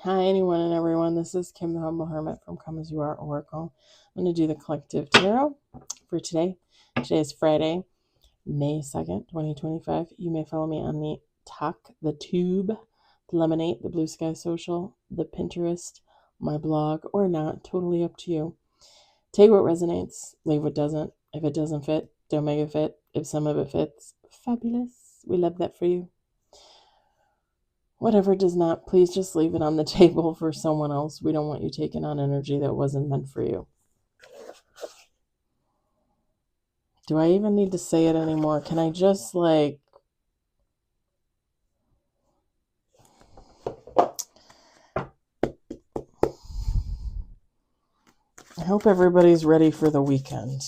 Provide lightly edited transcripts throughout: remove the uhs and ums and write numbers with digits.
Hi, anyone and everyone. This is Kim, the Humble Hermit from Come As You Are Oracle. I'm going to do the collective tarot for today. Today is Friday, May 2nd, 2025. You may follow me on the Talk, the Tube, the Lemonade, the Blue Sky Social, the Pinterest, my blog, or not. Totally up to you. Take what resonates, leave what doesn't. If it doesn't fit, don't make it fit. If some of it fits, fabulous. We love that for you. Whatever does not, please just leave it on the table for someone else. We don't want you taking on energy that wasn't meant for you. Do I even need to say it anymore? Can I just I hope everybody's ready for the weekend.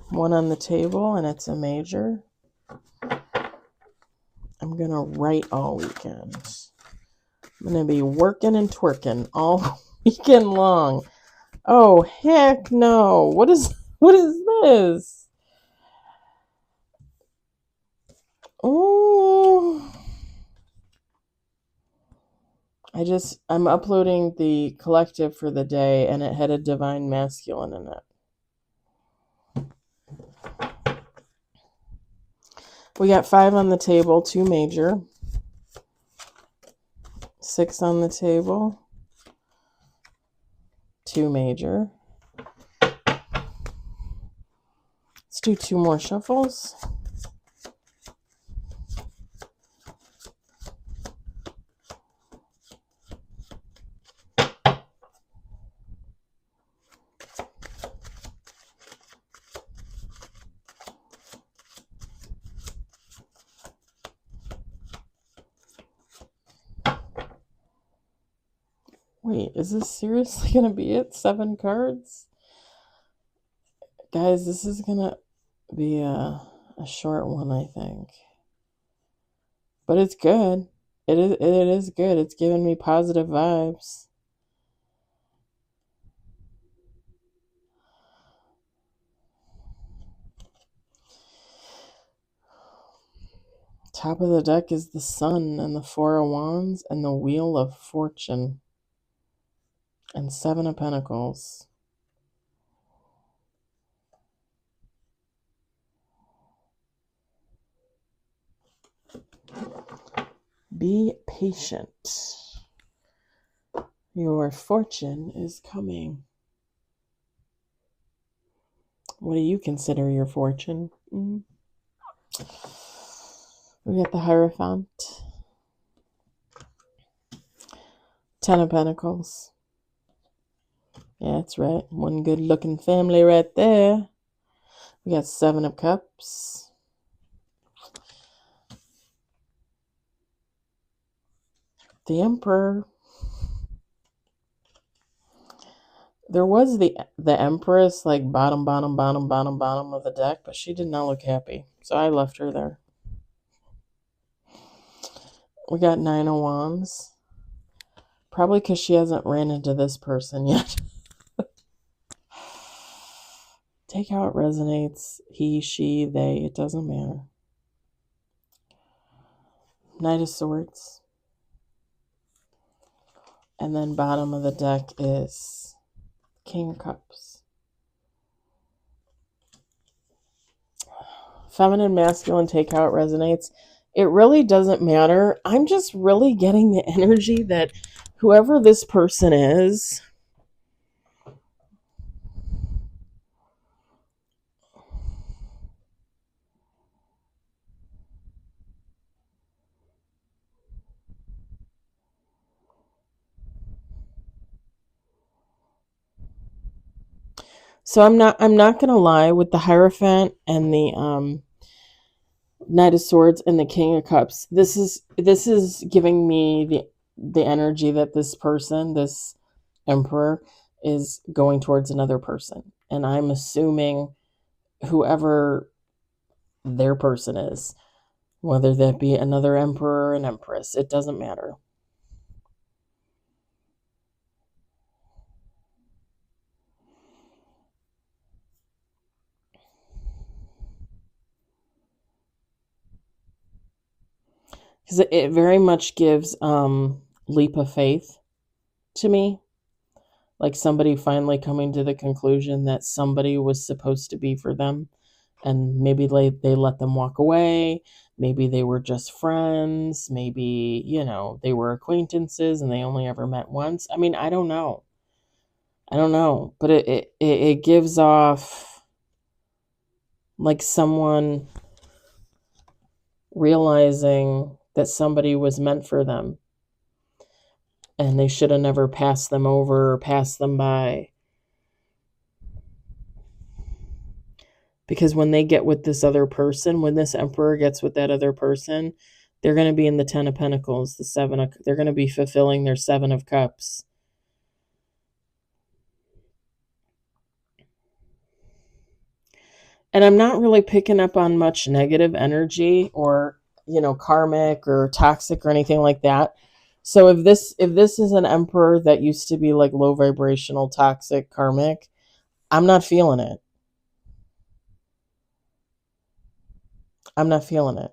One on the table, and it's a major. I'm going to write all weekend. I'm going to be working and twerking all weekend long. Oh, heck no. What is this? Oh. I'm uploading the collective for the day, and it had a divine masculine in it. We got 5 on the table, 2 major, 6 on the table, 2 major. Let's do 2 more shuffles. Wait, is this seriously going to be it? 7 cards? Guys, this is going to be a short one, I think. But it's good. It is good. It's giving me positive vibes. Top of the deck is the Sun and the 4 of Wands and the Wheel of Fortune and 7 of Pentacles. Be patient. Your fortune is coming. What do you consider your fortune? We got the Hierophant. 10 of Pentacles. Yeah, that's right. One good looking family right there. We got 7 of Cups. The Emperor. There was the Empress, like bottom of the deck, but she did not look happy. So I left her there. We got 9 of Wands. Probably because she hasn't ran into this person yet. Take how it resonates. He, she, they, it doesn't matter. Knight of Swords. And then bottom of the deck is King of Cups. Feminine, masculine, take how it resonates. It really doesn't matter. I'm just really getting the energy that whoever this person is, so I'm not gonna lie, with the Hierophant and the Knight of Swords and the King of Cups, this is giving me the energy that this person, this Emperor, is going towards another person. And I'm assuming whoever their person is, whether that be another emperor or an empress, it doesn't matter. because it very much gives leap of faith to me, like somebody finally coming to the conclusion that somebody was supposed to be for them, and maybe they let them walk away. Maybe they were just friends. Maybe, they were acquaintances and they only ever met once. I mean, I don't know. But it gives off like someone realizing that somebody was meant for them and they should have never passed them over or passed them by. Because when they get with this other person, when this emperor gets with that other person, they're going to be in the 10 of Pentacles, they're going to be fulfilling their 7 of Cups. And I'm not really picking up on much negative energy or, karmic or toxic or anything like that. So if this is an emperor that used to be like low vibrational, toxic, karmic, I'm not feeling it. I'm not feeling it.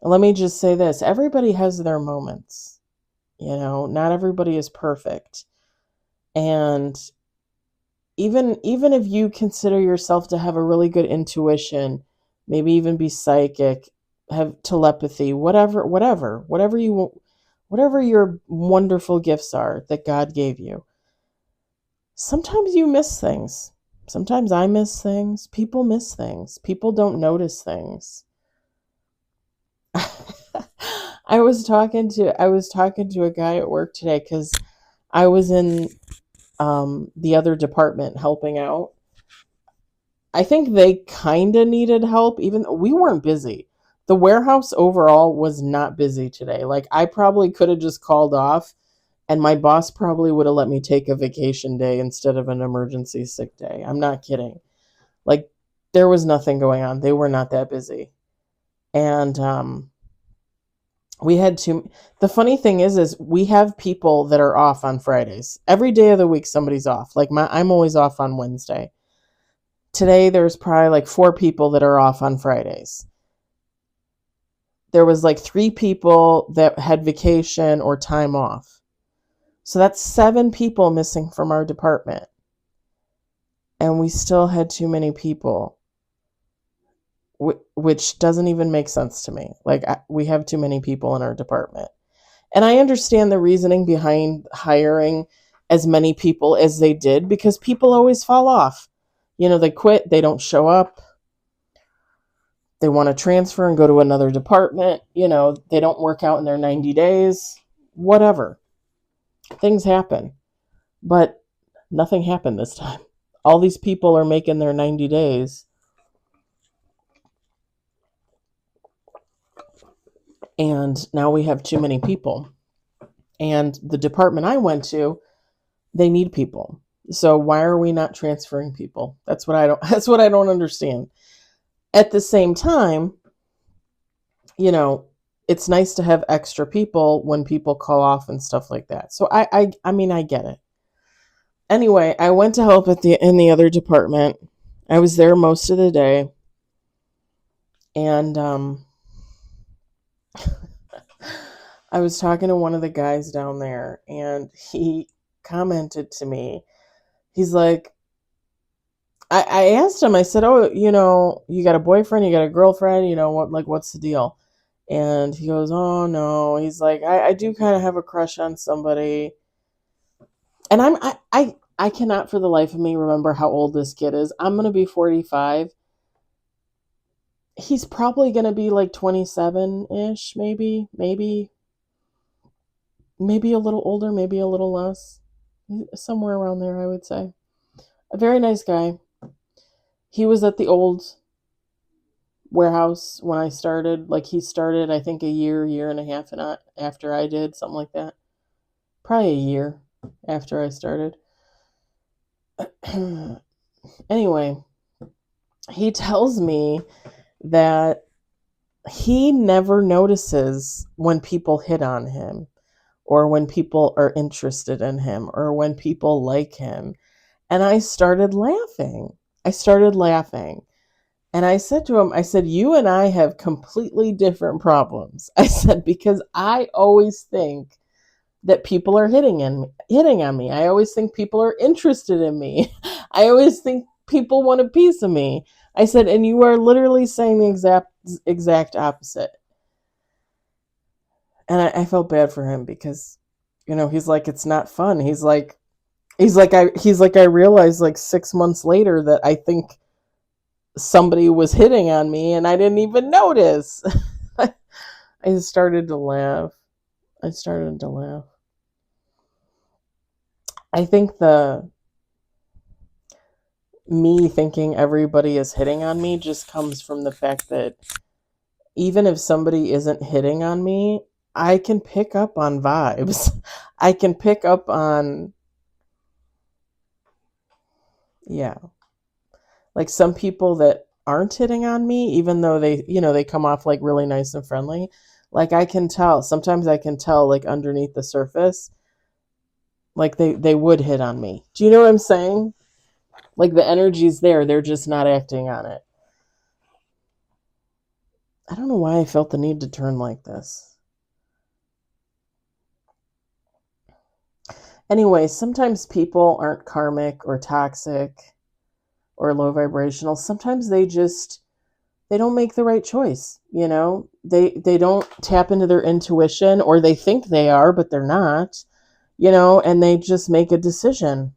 Let me just say this. Everybody has their moments. Not everybody is perfect. And even if you consider yourself to have a really good intuition, maybe even be psychic, have telepathy, whatever your wonderful gifts are that God gave you, sometimes you miss things. Sometimes I miss things. People miss things. People don't notice things. I was talking to a guy at work today because I was in the other department helping out. I think they kind of needed help, even though we weren't busy. The warehouse overall was not busy today. Like, I probably could have just called off, and my boss probably would have let me take a vacation day instead of an emergency sick day. I'm not kidding. Like, there was nothing going on. They were not that busy. And we had the funny thing is we have people that are off on Fridays. Every day of the week somebody's off. Like, I'm always off on Wednesday. Today there's probably like 4 people that are off on Fridays. There was like 3 people that had vacation or time off. So that's 7 people missing from our department. And we still had too many people, which doesn't even make sense to me. Like, we have too many people in our department. And I understand the reasoning behind hiring as many people as they did, because people always fall off. They quit, they don't show up. They want to transfer and go to another department. They don't work out in their 90 days. Whatever. Things happen. But nothing happened this time. All these people are making their 90 days. And now we have too many people. And the department I went to, they need people. So why are we not transferring people? That's what I don't understand. At the same time, it's nice to have extra people when people call off and stuff like that. So I mean, I get it. Anyway, I went to help in the other department. I was there most of the day. And I was talking to one of the guys down there, and he commented to me. He's like, I asked him, I said, oh, you got a boyfriend, you got a girlfriend, what's the deal? And he goes, oh, no. He's like, I do kind of have a crush on somebody. And I cannot for the life of me remember how old this kid is. I'm going to be 45. He's probably going to be like 27-ish, maybe a little older, maybe a little less. Somewhere around there, I would say. A very nice guy. He was at the old warehouse when I started. Like, he started, I think, a year and a half after I did, something like that. Probably a year after I started. Anyway, he tells me that he never notices when people hit on him, or when people are interested in him, or when people like him. And I started laughing. And I said to him, I said, you and I have completely different problems. I said, because I always think that people are hitting on me. I always think people are interested in me. I always think people want a piece of me. I said, and you are literally saying the exact opposite. And I felt bad for him because, he's like, it's not fun. I realized like 6 months later that I think somebody was hitting on me and I didn't even notice. I started to laugh. I think me thinking everybody is hitting on me just comes from the fact that even if somebody isn't hitting on me, I can pick up on vibes. I can pick up on, yeah, like some people that aren't hitting on me, even though they come off like really nice and friendly. Like I can tell, sometimes I can tell like underneath the surface, like they would hit on me. Do you know what I'm saying? Like the energy's there, they're just not acting on it. I don't know why I felt the need to turn like this. Anyway, sometimes people aren't karmic or toxic or low vibrational. Sometimes they don't make the right choice, They don't tap into their intuition, or they think they are, but they're not, and they just make a decision.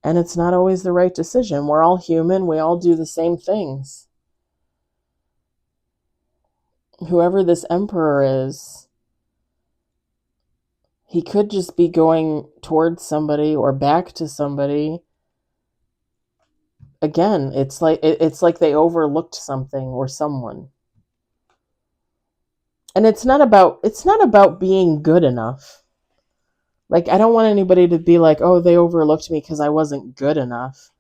And it's not always the right decision. We're all human. We all do the same things. Whoever this emperor is, he could just be going towards somebody or back to somebody. Again, it's like they overlooked something or someone. And it's not about being good enough. Like I don't want anybody to be like, "Oh, they overlooked me because I wasn't good enough."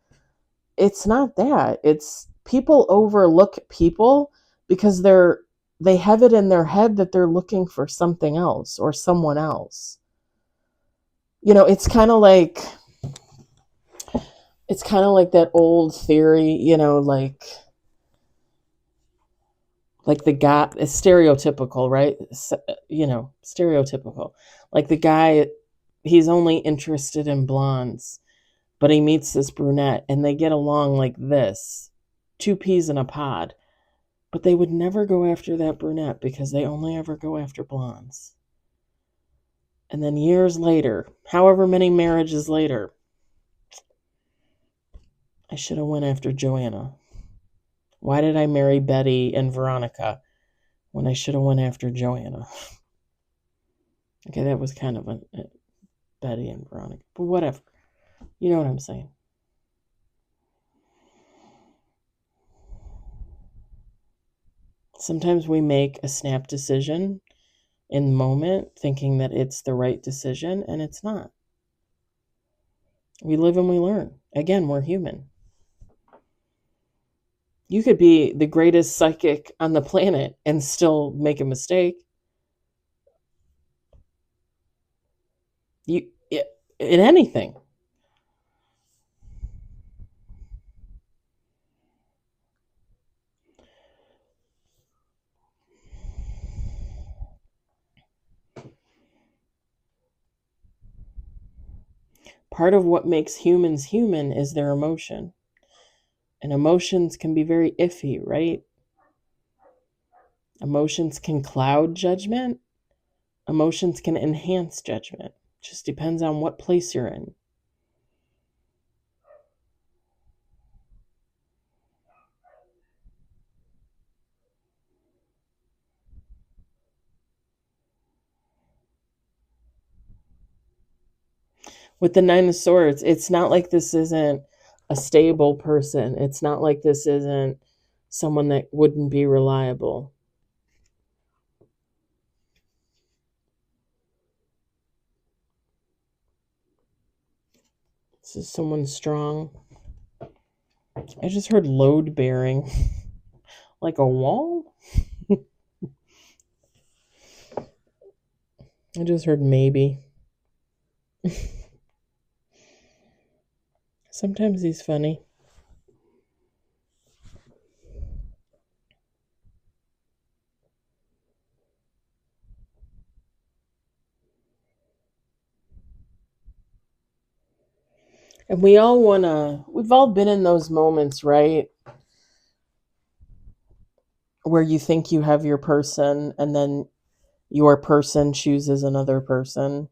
It's not that. It's people overlook people because they have it in their head that they're looking for something else or someone else. It's kind of like that old theory, like the guy is stereotypical, right? Stereotypical. Like the guy, he's only interested in blondes, but he meets this brunette and they get along like this, two peas in a pod. But they would never go after that brunette because they only ever go after blondes. And then years later, however many marriages later, I should have went after Joanna. Why did I marry Betty and Veronica when I should have went after Joanna? Okay, that was kind of a Betty and Veronica, but whatever. You know what I'm saying. Sometimes we make a snap decision in the moment thinking that it's the right decision, and it's not. We live and we learn. Again, we're human. You could be the greatest psychic on the planet and still make a mistake. In anything. Part of what makes humans human is their emotion. And emotions can be very iffy, right? Emotions can cloud judgment. Emotions can enhance judgment. Just depends on what place you're in. With the Nine of Swords, it's not like this isn't a stable person. It's not like this isn't someone that wouldn't be reliable. This is someone strong. I just heard load bearing. Like a wall? I just heard maybe. Sometimes he's funny. And we've all been in those moments, right? Where you think you have your person and then your person chooses another person.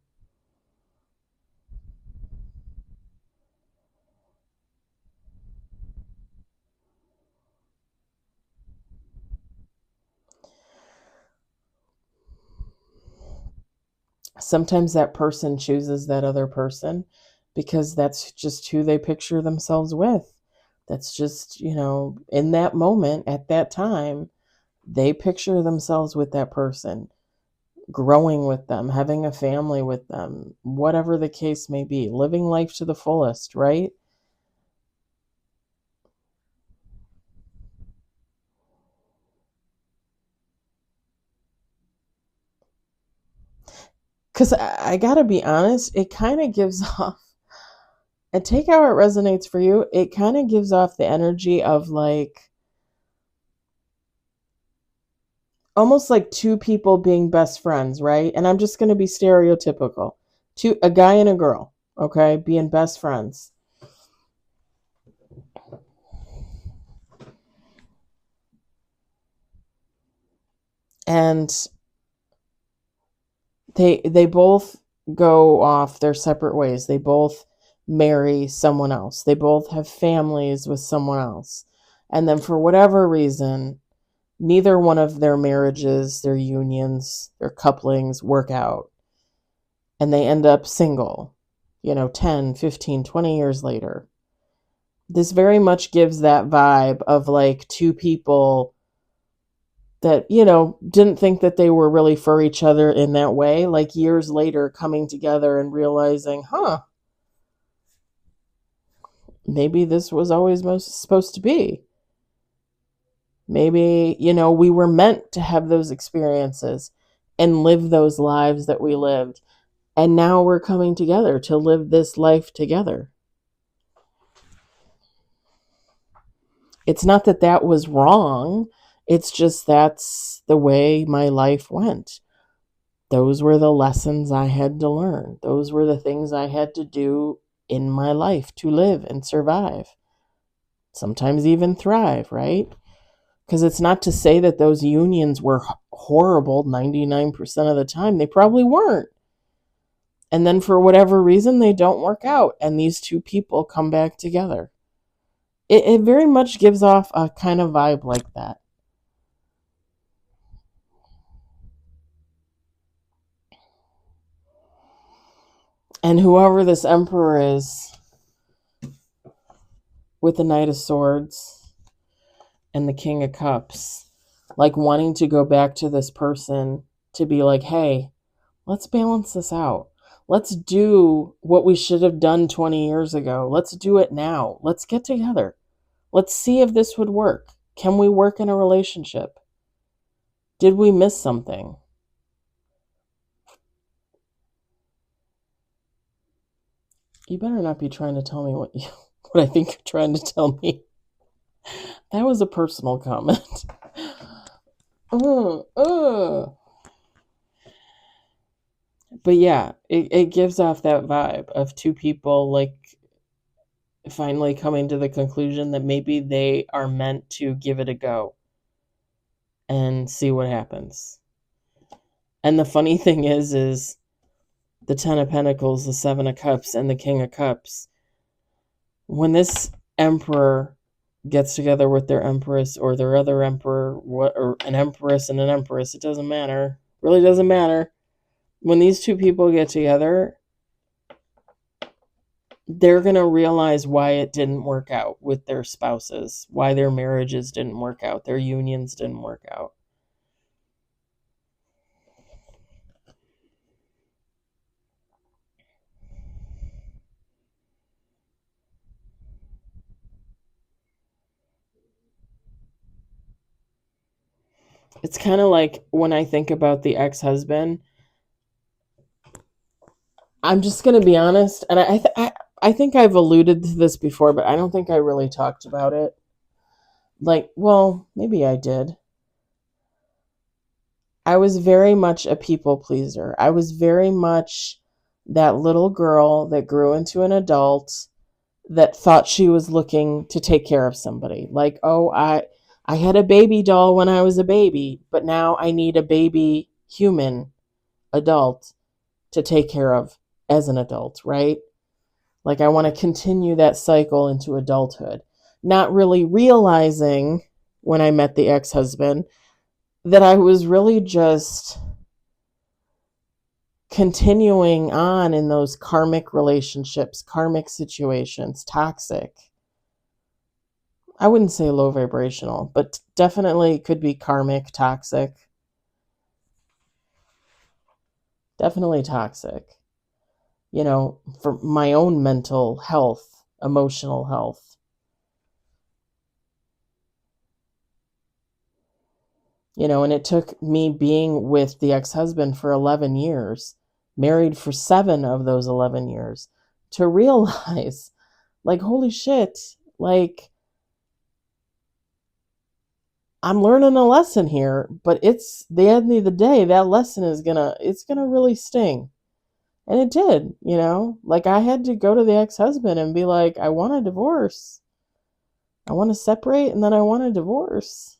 Sometimes that person chooses that other person because that's just who they picture themselves with. That's just, in that moment, at that time, they picture themselves with that person, growing with them, having a family with them, whatever the case may be, living life to the fullest, right? Because I gotta be honest, it kind of gives off, and take how it resonates for you, it kind of gives off the energy of like, almost like two people being best friends, right? And I'm just going to be stereotypical. A guy and a girl, okay, being best friends. And they both go off their separate ways. They both marry someone else. They both have families with someone else. And then for whatever reason, neither one of their marriages, their unions, their couplings work out. And they end up single, 10, 15, 20 years later. This very much gives that vibe of like two people that, didn't think that they were really for each other in that way, like years later coming together and realizing, maybe this was always supposed to be. Maybe, we were meant to have those experiences and live those lives that we lived. And now we're coming together to live this life together. It's not that that was wrong. It's just that's the way my life went. Those were the lessons I had to learn. Those were the things I had to do in my life to live and survive. Sometimes even thrive, right? Because it's not to say that those unions were horrible 99% of the time. They probably weren't. And then for whatever reason, they don't work out. And these two people come back together. It very much gives off a kind of vibe like that. And whoever this emperor is with the Knight of Swords and the King of Cups, like wanting to go back to this person to be like, hey, let's balance this out. Let's do what we should have done 20 years ago. Let's do it now. Let's get together. Let's see if this would work. Can we work in a relationship? Did we miss something? You better not be trying to tell me what I think you're trying to tell me. That was a personal comment. But yeah, it gives off that vibe of two people like finally coming to the conclusion that maybe they are meant to give it a go and see what happens. And the funny thing is the Ten of Pentacles, the Seven of Cups, and the King of Cups. When this emperor gets together with their empress or their other emperor, or an empress and an empress, it doesn't matter. Really doesn't matter. When these two people get together, they're going to realize why it didn't work out with their spouses, why their marriages didn't work out, their unions didn't work out. It's kind of like when I think about the ex-husband, I'm just going to be honest, and I think I've alluded to this before, but I don't think I really talked about it. Like, well, maybe I did. I was very much a people pleaser. I was very much that little girl that grew into an adult that thought she was looking to take care of somebody. Like, oh, I had a baby doll when I was a baby, but now I need a baby human adult to take care of as an adult, right? Like, I want to continue that cycle into adulthood, not really realizing when I met the ex-husband that I was really just continuing on in those karmic relationships, karmic situations, toxic. I wouldn't say low vibrational, but definitely could be karmic, toxic. Definitely toxic. For my own mental health, emotional health. And it took me being with the ex-husband for 11 years, married for 7 of those 11 years, to realize, like, holy shit, like, I'm learning a lesson here, but it's the end of the day, that lesson it's gonna really sting. And it did, like, I had to go to the ex-husband and be like, I want a divorce. I want to separate, and then I want a divorce.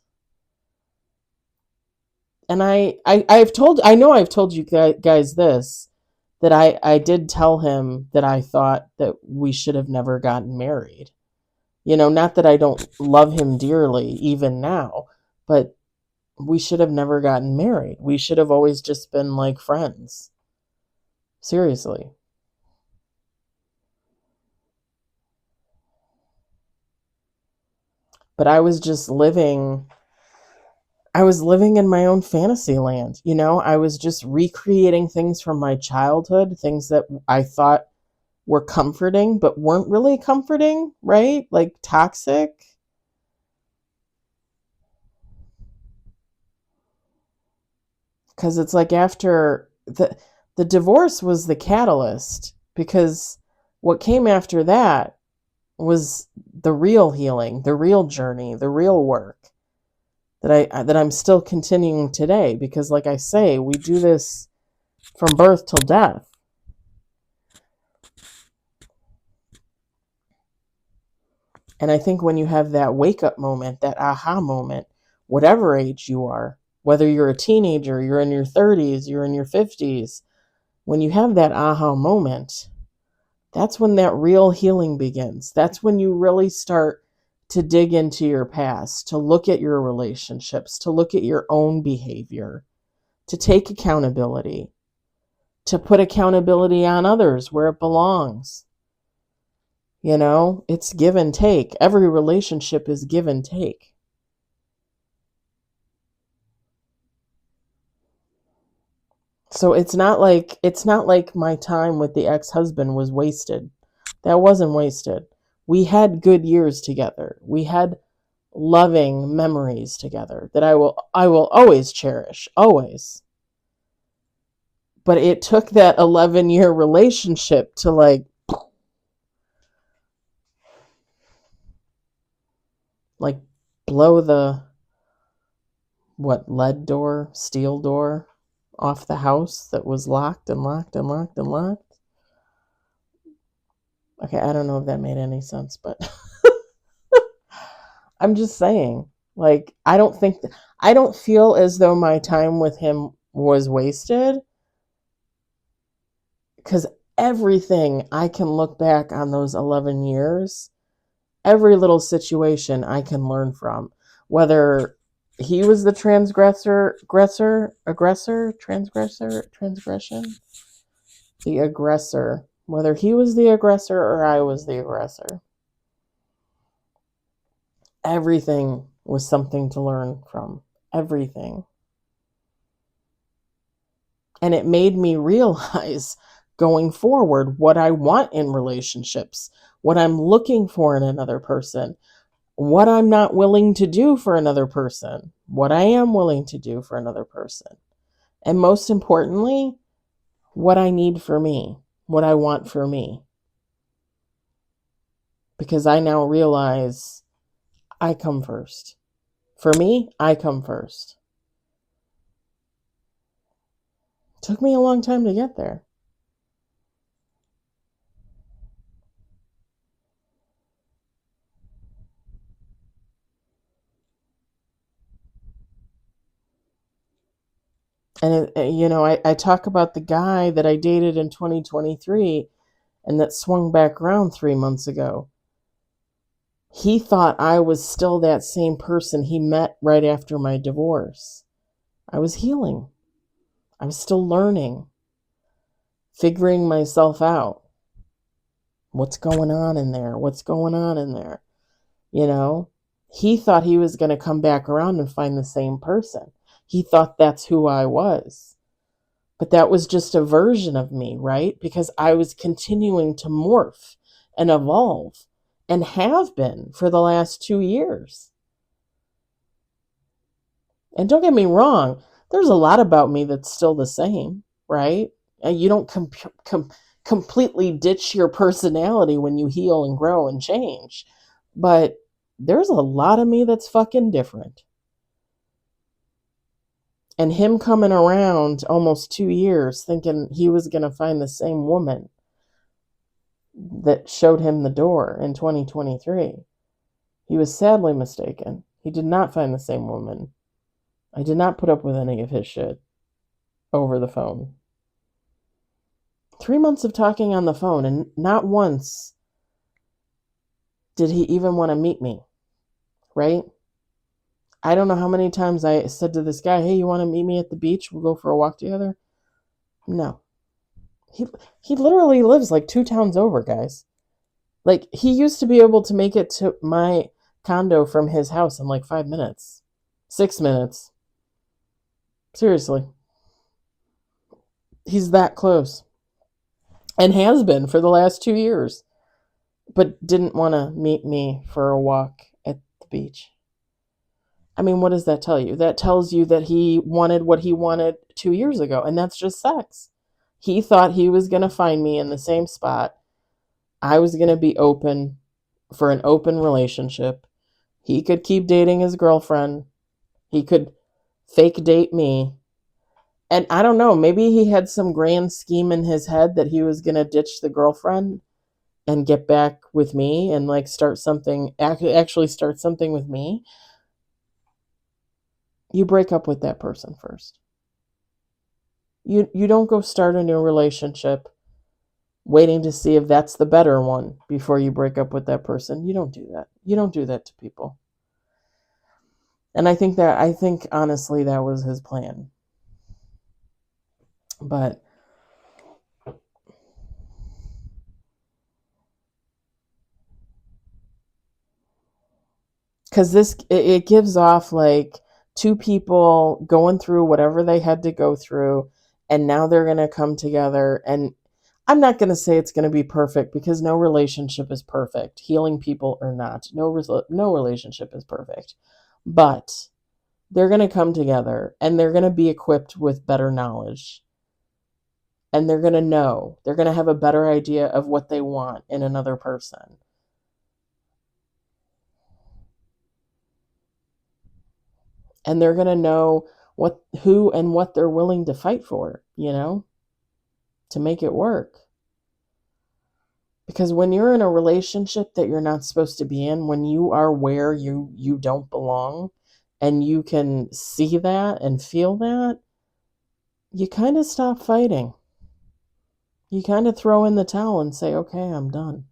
And I know I've told you guys this, that I did tell him that I thought that we should have never gotten married. Not that I don't love him dearly, even now, but we should have never gotten married. We should have always just been like friends. Seriously. But I was living in my own fantasy land. I was just recreating things from my childhood, things that I thought were comforting, but weren't really comforting, right? Like toxic. Because it's like after the divorce was the catalyst, because what came after that was the real healing, the real journey, the real work that I'm still continuing today, because like I say, we do this from birth till death. And I think when you have that wake up moment, that aha moment, whatever age you are, whether you're a teenager, you're in your 30s, you're in your 50s, when you have that aha moment, that's when that real healing begins. That's when you really start to dig into your past, to look at your relationships, to look at your own behavior, to take accountability, to put accountability on others where it belongs. It's give and take. Every relationship is give and take. So it's not like my time with the ex-husband was wasted. That wasn't wasted. We had good years together. We had loving memories together that I will always cherish, always. But it took that 11-year relationship to like blow the lead door, steel door off the house that was locked and locked and locked and locked. Okay, I don't know if that made any sense, but I'm just saying, like, I don't feel as though my time with him was wasted, because everything I can look back on those 11 years, every little situation I can learn from, whether he was the the aggressor, whether he was the aggressor or I was the aggressor. Everything was something to learn from. Everything. And it made me realize going forward what I want in relationships, what I'm looking for in another person, what I'm not willing to do for another person, what I am willing to do for another person. And most importantly, what I need for me, what I want for me. Because I now realize I come first. For me, I come first. It took me a long time to get there. And, I talk about the guy that I dated in 2023 and that swung back around 3 months ago. He thought I was still that same person he met right after my divorce. I was healing. I was still learning, figuring myself out. What's going on in there? What's going on in there? He thought he was going to come back around and find the same person. He thought that's who I was. But that was just a version of me, right? Because I was continuing to morph and evolve and have been for the last 2 years. And don't get me wrong, there's a lot about me that's still the same, right? And you don't completely ditch your personality when you heal and grow and change. But there's a lot of me that's fucking different. And him coming around almost 2 years thinking he was going to find the same woman that showed him the door in 2023. He was sadly mistaken. He did not find the same woman. I did not put up with any of his shit over the phone. 3 months of talking on the phone, and not once did he even want to meet me, right? I don't know how many times I said to this guy, hey, you want to meet me at the beach? We'll go for a walk together. No. He literally lives like 2 towns over, guys. Like, he used to be able to make it to my condo from his house in like 5 minutes. 6 minutes. Seriously. He's that close. And has been for the last 2 years. But didn't want to meet me for a walk at the beach. I mean, what does that tell you? That tells you that he wanted what he wanted 2 years ago, and that's just sex. He thought he was going to find me in the same spot. I was going to be open for an open relationship. He could keep dating his girlfriend. He could fake date me. And I don't know, maybe he had some grand scheme in his head that he was going to ditch the girlfriend and get back with me and like actually start something with me. You break up with that person first. You don't go start a new relationship waiting to see if that's the better one before you break up with that person. You don't do that. You don't do that to people. And I think honestly that was his plan. But because it gives off like 2 people going through whatever they had to go through, and now they're going to come together. And I'm not going to say it's going to be perfect, because no relationship is perfect, healing people or not. No relationship is perfect. But they're going to come together, and they're going to be equipped with better knowledge. And they're going to have a better idea of what they want in another person. And they're going to know who and what they're willing to fight for, to make it work. Because when you're in a relationship that you're not supposed to be in, when you are where you don't belong, and you can see that and feel that, you kind of stop fighting. You kind of throw in the towel and say, okay, I'm done.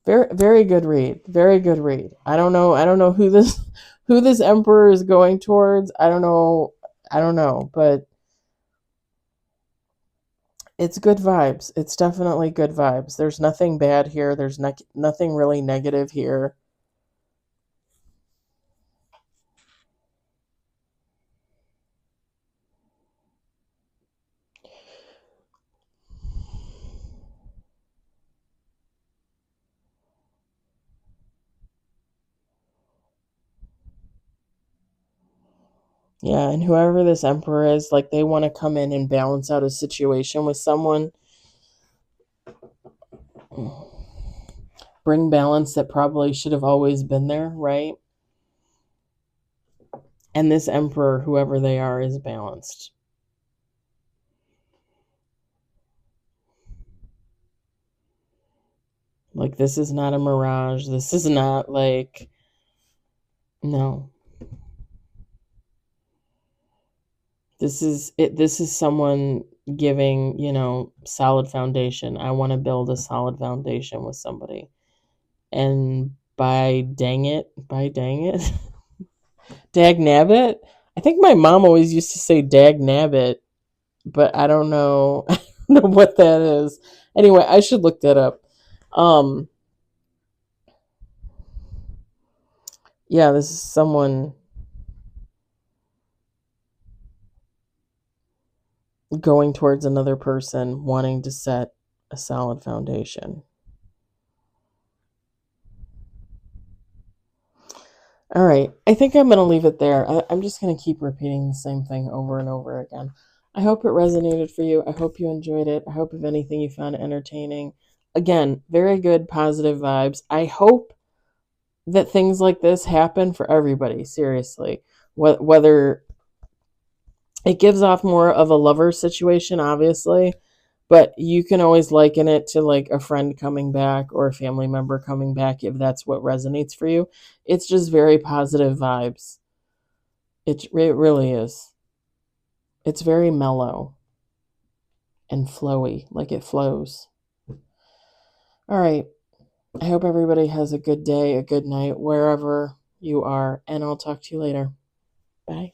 Very, very good read. Very good read. I don't know who this emperor is going towards. I don't know, but it's good vibes. It's definitely good vibes. There's nothing bad here. There's nothing really negative here. Yeah, and whoever this emperor is, like, they want to come in and balance out a situation with someone. Bring balance that probably should have always been there, right? And this emperor, whoever they are, is balanced. Like, this is not a mirage. This is not like, no. This is it. This is someone giving, solid foundation. I want to build a solid foundation with somebody. And by dang it, dag nabbit. I think my mom always used to say dag nabbit, but I don't know, I don't know what that is. Anyway, I should look that up. Um, yeah, this is someone going towards another person, wanting to set a solid foundation. All right, I think I'm going to leave it there. I'm just going to keep repeating the same thing over and over again. I hope it resonated for you. I hope you enjoyed it. I hope, if anything, you found it entertaining. Again, very good, positive vibes. I hope that things like this happen for everybody, seriously. Whether it gives off more of a lover situation, obviously, but you can always liken it to like a friend coming back or a family member coming back if that's what resonates for you. It's just very positive vibes. It really is. It's very mellow and flowy, like it flows. All right. I hope everybody has a good day, a good night, wherever you are, and I'll talk to you later. Bye.